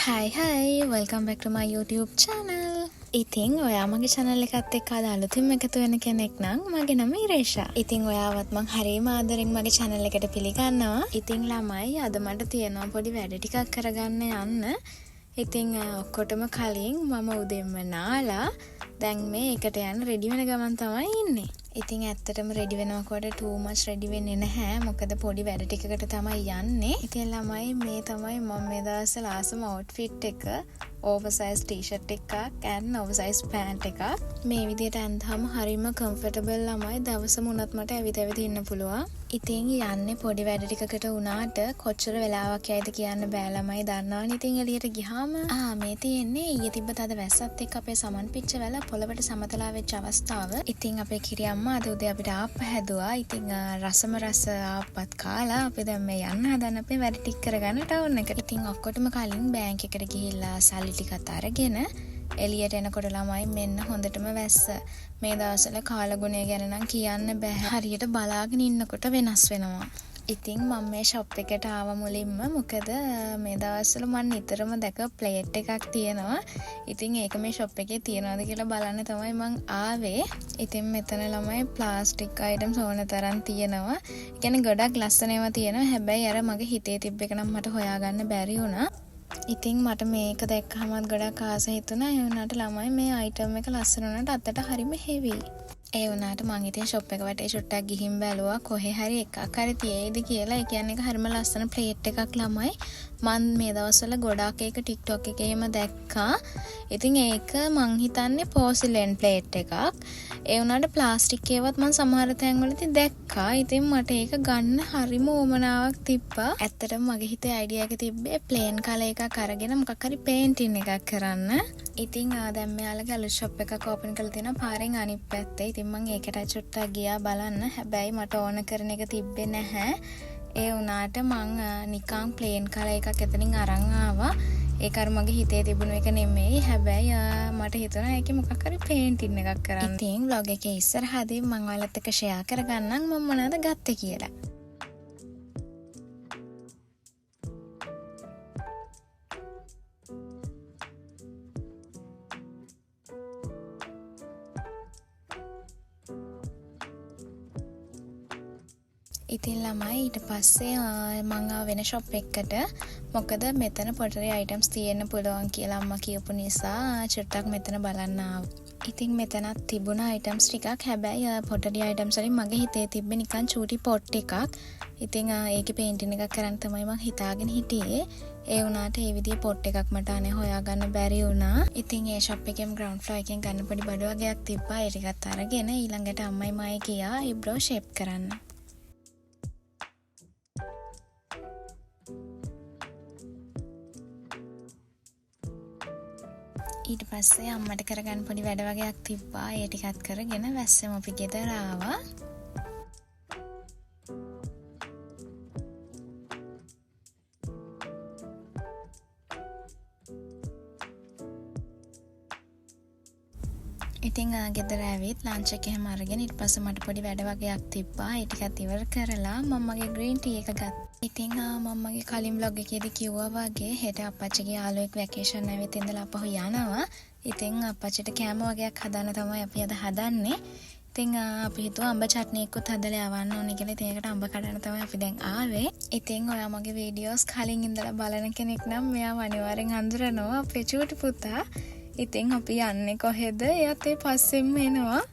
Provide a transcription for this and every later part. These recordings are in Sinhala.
Hi, welcome back to my YouTube channel. ඉතින් ඔයා මගේ channel එකත් එක්ක අද අලුතින්ම එකතු වෙන කෙනෙක් නම් මගේ නම ඉරේෂා. ඉතින් ඔයාවත් මං හරියම ආදරෙන් මගේ channel එකට පිළිගන්නවා. ඉතින් ළමයි අද මට තියෙනවා පොඩි වැඩ ටිකක් කරගන්න යන්න. ඉතින් ඔක්කොටම කලින් මම උදෙන්ම නාලා දැන් මේ එකට යන්න රෙඩි වෙන ගමන් තමයි ඉන්නේ. ඉතින් ඇත්තටම රෙඩි වෙනකොට too much රෙඩි වෙන්නේ නැහැ. මොකද පොඩි වැඩ ටිකකට තමයි යන්නේ. ඉතින් ළමයි මේ තමයි මම මේ දවස්වල ආසම outfit එක. oversize t-shirt එකක් and oversize pant එකක්. මේ විදිහට අඳහම හරිම comfortable ළමයි. දවසම උනත් මට ඇවිත් ඉන්න පුළුවන්. ඉතින් යන්නේ පොඩි වැඩ ටිකකට උනාට කොච්චර වෙලාවක් යයිද කියන්න බෑ ළමයි. දන්නවනේ ඉතින් එළියට ගියාම මේ තියෙන්නේ ඊයේ තිබ්බ තද වැස්සත් එක්ක අපේ සමන් පිච්ච වෙලා පොළවට සමතලා වෙච්ච අවස්ථාව. ඉතින් අපේ කිරියම්මා අද උදේ අපිට ආප්ප හැදුවා. ඉතින් රසම රස ආප්පත් කාලා අපි දැන් මේ යන්න හදන අපේ වැඩ ටික කරගන්න ටවුන් එකට. ඉතින් ඔක්කොටම කලින් බැංක් එකට ගිහිල්ලා සල්ලි ටිකත් අරගෙන එළියට එනකොට ළමයි මෙන්න හොඳටම වැස්ස. මේ දවස්වල කාලගුණය ගැන නම් කියන්න බෑ. හරියට බලාගෙන ඉන්නකොට වෙනස් වෙනවා. ඉතින් මම මේ ෂොප් එකට ආව මුලින්ම මොකද මේ දවස්වල මම නිතරම දැක ප්ලේට් එකක් තියෙනවා. ඉතින් ඒක මේ ෂොප් එකේ තියනවාද කියලා බලන්න තමයි මං ආවේ. ඉතින් මෙතන ළමයි ප්ලාස්ටික් අයිටම්ස් ඕන තරම් තියෙනවා. ඒ කියන්නේ ගොඩක් ලස්සන ඒවා තියෙනවා. හැබැයි අර මගේ හිතේ තිබ්බ එක නම් මට හොයාගන්න බැරි වුණා. ඉතින් මට මේක දැක්කමත් ගොඩක් ආස හිතුණා. ඒ වුණාට ළමයි මේ අයිටම් එක ලස්සන වුණාට අතට හරිම හෙවි. ඒ වුණාට මං ඉතින් ෂොප් එක වටේ චුට්ටක් ගිහින් බැලුවා කොහේ හරි එකක් හරි තියෙයිද කියලා. ඒ කියන්නේ හරිම ලස්සන ප්ලේට් එකක් ළමයි. මං මේ දවස්වල ගොඩාක් ඒක TikTok එකේම දැක්කා. ඉතින් ඒක මං හිතන්නේ පෝසිලෙන් ප්ලේට් එකක්. ඒ වුණාට ප්ලාස්ටික් ඒවත් මං සමහර තැන්වලදී දැක්කා. ඉතින් මට ඒක ගන්න හරිම උවමනාවක් තිබ්බා. ඇත්තටම මගේ හිතේ අයිඩියා එක තිබ්බේ ප්ලේන් කලර් එකක් අරගෙන මොකක් හරි පේන්ටින් එකක් කරන්න. ඉතින් දැන් මෙයාලගේ අලුත් ෂොප් එකක් ඕපන් කරලා තියෙනවා පාරෙන් අනිත් පැත්තේ. ඉතින් මං ඒකට චුට්ටක් ගියා බලන්න. හැබැයි මට ඕන කරන එක තිබ්බේ නැහැ. ඒ වුණාට මං නිකන් ප්ලේන් කලර් එකක් එතනින් අරන් ආවා. ඒක අර මගේ හිතේ තිබුණ එක නෙමෙයි. හැබැයි මට හිතුණා ඒකේ මොකක් හරි පේන්ටින් එකක් කරන්න. ඉතින් vlog එකේ ඉස්සරහදී මං ඔයාලත් එක්ක ෂෙයා කරගන්නම් මම මොනවද ගත්තේ කියලා. ඉතින් ළමයි ඊට පස්සේ මං වෙන ෂොප් එකකට මොකද මෙතන පොටරි අයිටම්ස් තියෙන්න පුළුවන් කියලා අම්මා කියපු නිසා චුට්ටක් මෙතන බලන්න ආවා. ඉතින් මෙතනත් තිබුණ අයිටම්ස් ටිකක්. හැබැයි පොටරි අයිටම්ස් වලින් මගේ හිතේ තිබ්බේ නිකන් චූටි පොට් එකක්. ඉතින් ඒකේ පේන්ටින් එකක් කරන් තමයි මං හිතාගෙන හිටියේ. ඒ වුණාට ඒ විදිහේ පොට් එකක් මට අනේ හොයාගන්න බැරි වුණා. ඉතින් ඒ ෂොප් එකේම ග්‍රවුන්ඩ් ෆ්ලෝර් එකෙන් ගන්න පොඩි බඩු වගේක් තිබ්බා. ඒ ටිකත් අරගෙන ඊළඟට අම්මයි මායි ගියා ඉබ්‍රෝ ෂේප් කරන්න. ඊට පස්සේ අම්මට කරගන්න පොඩි වැඩ වගේක් තිබ්බා. ඒ ටිකත් කරගෙන වැස්සෙම අපි ගෙදර ආවා. ඉතින් ගෙදර ඇවිත් ලන්ච් එක එහෙම අරගෙන ඊට පස්සේ මට පොඩි වැඩ වගේක් තිබ්බා. ඒ ටිකත් ඉවර කරලා මම්මගේ green tea එක ගත්තා. ඉතින් මම්මගේ කලින් vlog එකේදී කිව්වා වගේ හෙට අප්පච්චිගේ යාළුවෙක් වැකේෂන් ඇවිත් ඉඳලා අපහු යනවා. ඉතින් අප්පච්චිට කෑම වගේක් හදන්න තමයි අපි අද හදන්නේ. ඉතින් අපි හිතුවා අඹ චට්නි එක්කත් හදලා යවන්න ඕනේ කියලා. ඉතින් ඒකට අඹ කඩන්න තමයි අපි දැන් ආවේ. ඉතින් ඔයා මගේ වීඩියෝස් කලින් ඉඳලා බලන කෙනෙක් නම් මෙයාව අනිවාර්යෙන් අඳුරනවා අපේ චූටි පුතා. ඉතින් අපි යන්නේ කොහෙද? එයාත් ඒ පස්සෙන්ම එනවා.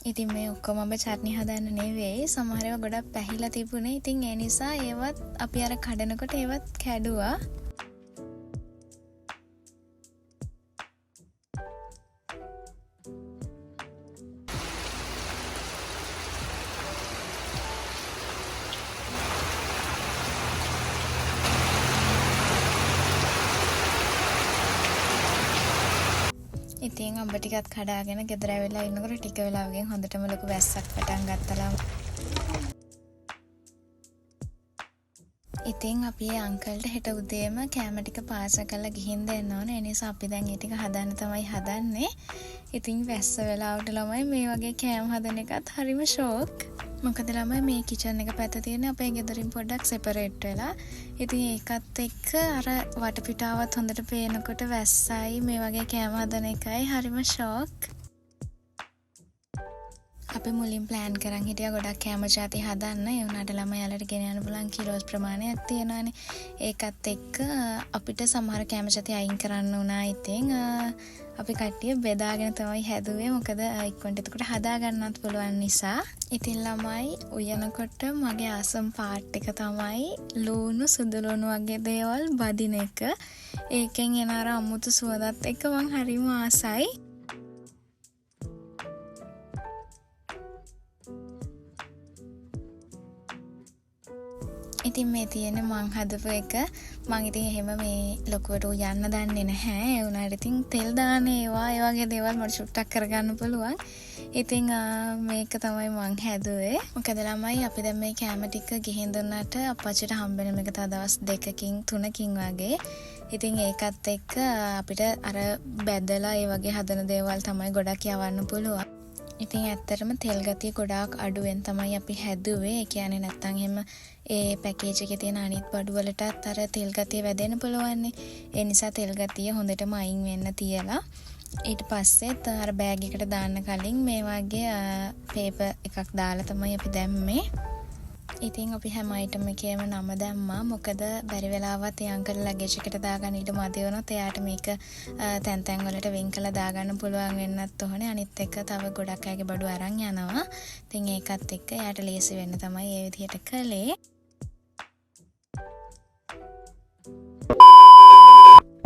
ඉතින් මේ ඔක්කොම ඔබ චට්නි හදන්න නෙවෙයි. සමහර ඒවා ගොඩක් පැහිලා තිබුණේ. ඉතින් ඒ නිසා ඒවත් අපි අර කඩනකොට ඒවත් කැඩුවා. ඉතින් අඹ ටිකත් කඩාගෙන ගෙදර ඇවිල්ලා ඉන්නකොට ටික වෙලාවකින් හොඳටම ලොකු වැස්සක් පටන් ගත්තා. ඉතින් අපි අංකල්ට හෙට උදේම කෑම ටික පාර්සල් කරලා ගිහින් දෙන්න ඕනේ. ඒ නිසා අපි දැන් ඒ ටික හදන්න තමයි හදන්නේ. ඉතින් වැස්ස වෙලාවට ළමයි මේ වගේ කෑම හදන එකත් හරිම ෂෝක්. මොකද ළමයි මේ කිචන් එක පැත්ත තියෙන්නේ අපේ ගෙදරින් පොඩ්ඩක් සෙපරේට් වෙලා. ඉතින් ඒකත් එක්ක අර වටපිටාවත් හොඳට පේනකොට වැස්සයි මේ වගේ කෑම හදන එකයි හරිම ෂෝක්. අපි මුලින් ප්ලෑන් කරන් හිටියා ගොඩක් කෑම ජාති හදන්න. ඒ වුණාට ළමයාලට ගෙන යන්න පුළුවන් කිලෝස් ප්‍රමාණයක් තියෙනවානේ. ඒකත් එක්ක අපිට සමහර කෑම ජාති අයින් කරන්න වුණා. ඉතින් අපි කට්ටිය බෙදාගෙන තමයි හැදුවේ. මොකද ඉක්මනට එතකොට හදා ගන්නත් පුළුවන් නිසා. ඉතින් ළමයි උයනකොට මගේ ආසම් පාර්ට් එක තමයි ලුණු සුදු ලුණු වගේ දේවල් බදින එක. ඒකෙන් එන අර අමුතු සුවඳත් එක්ක මං හරිම ආසයි. ඉතින් මේ තියෙන මං හදපු එක. මං ඉතින් එහෙම මේ ලොකුවට යන්න දන්නේ නැහැ. ඒ වුණාට ඉතින් තෙල් දාන ඒවා ඒ වගේ දේවල් මට චුට්ටක් කරගන්න පුළුවන්. ඉතින් මේක තමයි මං හැදුවේ. මොකද ළමයි අපි දැන් මේ කැම ටික ගිහින් දුන්නාට අප්පච්චිට හම්බෙන මේක තව දවස් 2කින් 3කින් වගේ. ඉතින් ඒකත් එක්ක අපිට අර බැදලා ඒ වගේ හදන දේවල් තමයි ගොඩක් යවන්න පුළුවන්. ඉතින් ඇත්තටම තෙල් ගතිය ගොඩාක් අඩුවෙන් තමයි අපි හැදුවේ. ඒ කියන්නේ නැත්තම් එහෙම ඒ පැකේජ් එකේ තියෙන අනිත් බඩු වලටත් අර තෙල් ගතිය වැදෙන්න පුළුවන්. ඒ නිසා තෙල් ගතිය හොඳටම අයින් වෙන්න තියලා ඊට පස්සෙත් අර බෑග් එකට දාන්න කලින් මේ වගේ පේපර් එකක් දාලා තමයි අපි දැම්මේ. ඉතින් අපි හැම අයිටම් එකේම නම දැම්මා. මොකද බැරි වෙලාවත් ඒ අංකල් ලගේජ් එකට දාගන්න ඊට මදි වුණොත් එයාට මේක තැන් තැන් වලට වෙන් කරලා දාගන්න පුළුවන් වෙන්නත් ඕනේ. අනිත් එක තව ගොඩක් අයගේ බඩු අරන් යනවා. ඉතින් ඒකත් එක්ක එයාට ලේසි වෙන්න තමයි ඒ විදිහට කළේ.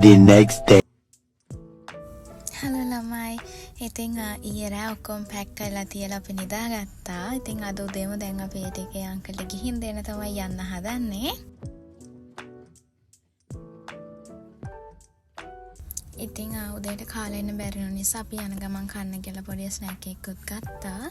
The next day. හලෝ ළමයි. ඉතින් ඊයේ රෑ ඔක්කොම පැක් කරලා තියලා අපි නිදාගත්තා. ඉතින් අද උදේම දැන් අපි ඒ ටිකේ අංකල්ට ගිහින් දෙන්න තමයි යන්න හදන්නේ. ඉතින් උදේට කාලේ ඉන්න බැරි නිසා අපි යන ගමන් කන්න කියලා පොඩි ස්නැක් එකකුත් ගත්තා.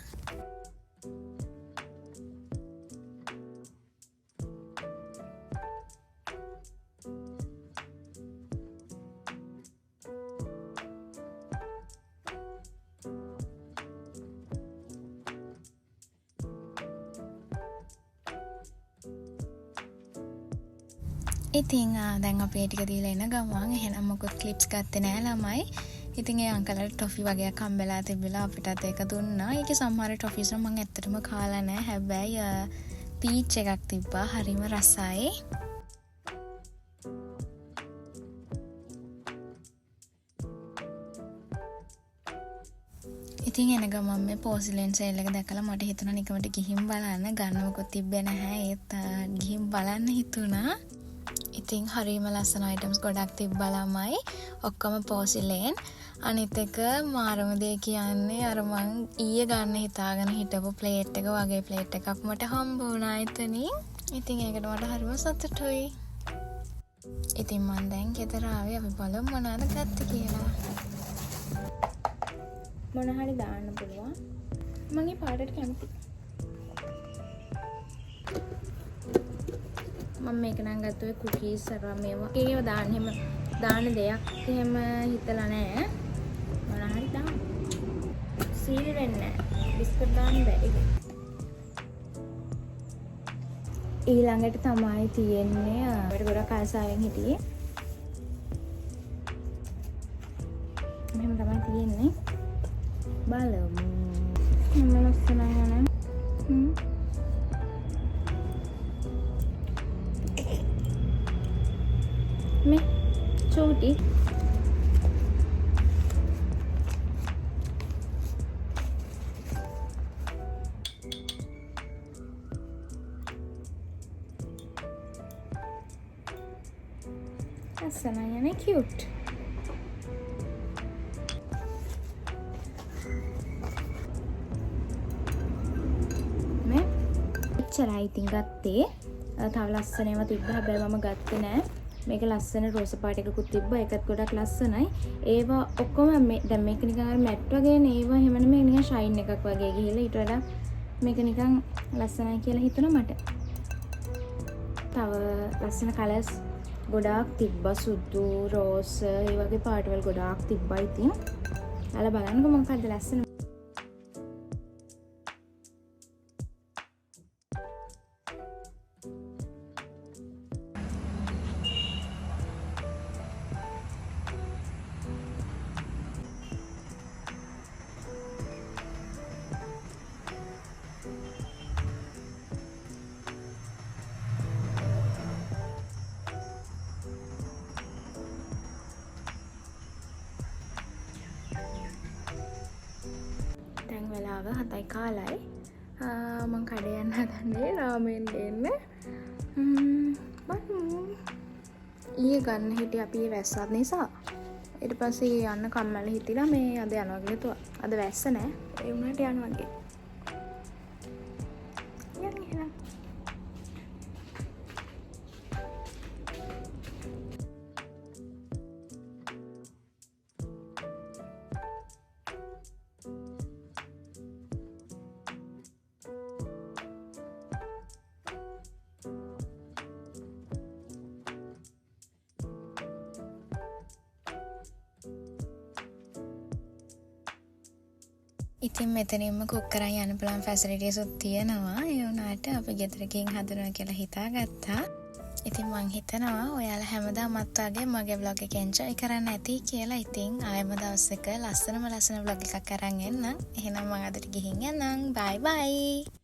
ඉතින් දැන් අපි ඒ ටික දීලා එන ගමන් එහෙනම් මොකද ක්ලිප්ස් ගත්තේ නෑ ළමයි. ඉතින් ඒ අංකලට ටොෆි වගේක් හම්බෙලා තිබිලා අපිටත් ඒක දුන්නා. ඒකේ සමහර ටොෆිස් නම් මම ඇත්තටම කාලා නෑ. හැබැයි පීච් එකක් තිබ්බා. හරිම රසයි. ඉතින් එන ගමන් මේ පෝසිලෙන් සේල් එක දැකලා මට හිතුණා නිකමට ගිහින් බලන්න. ගන්නවකොත් තිබ්බේ නැහැ. ඒත් ගිහින් බලන්න හිතුණා. ඉතින් හරිම ලස්සන අයිටම්ස් ගොඩක් තිබ්බා ළමයි. ඔක්කොම පෝසිලෙන්. අනිත් එක මාරම දේ කියන්නේ අර මං ඊයේ ගන්න හිතාගෙන හිටපු ප්ලේට් එක වගේ ප්ලේට් එකක් මට හම්බ වුණා එතනින්. ඉතින් ඒකට මට හරිම සතුටුයි. ඉතින් මං දැන් ගෙදර ආවේ. අපි බලමු මොනවද ගත්තේ කියලා. මොන හරි දාන්න පුළුවන්. මම මේ පාටට කැමතියි. මම මේක නම් ගත්තේ කුකීස් අර මේවා. ඒකේව දාන්න එහෙම දාන්න දෙයක් එහෙම හිතලා නැහැ. මොන හරි දාන්න. සීල් වෙන්නේ නැහැ. බිස්කට් දාන්න බෑ. ඊළඟට තමයි තියෙන්නේ අපිට ගොඩක් ආසාවෙන් හිටියේ. මෙහෙම තමයි තියෙන්නේ. බලමු. මම ලස්සනයි නේද? මේ චූටි ලස්සනයි නේ කියුට්. මේ එච්චරයි ඉතින් ගත්තේ. තව ලස්සන ඒවා තිබ්බා. හැබැයි මම ගත්තේ නෑ. මේක ලස්සන රෝස පාට එකකුත් තිබ්බා. ඒකත් ගොඩක් ලස්සනයි. ඒවා ඔක්කොම දැන් මේක නිකන් අර මැට් වගේ නේ. ඒවා එහෙම නෙමෙයි නිකන් ෂයින් එකක් වගේ ගිහිල්ලා ඊට වඩා මේක නිකන් ලස්සනයි කියලා හිතුණා මට. තව ලස්සන කලර්ස් ගොඩාක් තිබ්බා. සුදු, රෝස්, ඒ වගේ පාට වල ගොඩාක් තිබ්බා. ඉතින් අල බලන්නකො මොකක්ද ලස්සන. වෙලාව 7:15යි. මං කඩේ යන්න හදන්නේ රාමෙන් දෙන්න. ඊයේ ගන්න හිටියේ අපි වැස්සත් නිසා. ඊට පස්සේ යන්න කම්මැලි හිතිලා මේ අද යනවා කියලා හිතුවා. අද වැස්ස නෑ. ඒ වුණාට යනවා වගේ. යන්න එහෙනම්. ඉතින් මෙතනින්ම කුක් කරන් යන්න පුළුවන් ෆැසිලිටිස් උත් තියෙනවා. ඒ වුණාට අපි ගෙදර ගිහින් හදනවා කියලා හිතාගත්තා. ඉතින් මං හිතනවා ඔයාලා හැමදාමත් වගේ මගේ vlog එක enjoy කරන්න ඇති කියලා. ඉතින් ආයෙම දවසක ලස්සන vlog එකක් අරන් එන්නම්. එහෙනම් මම අදට ගිහින් යන්නම්. bye bye.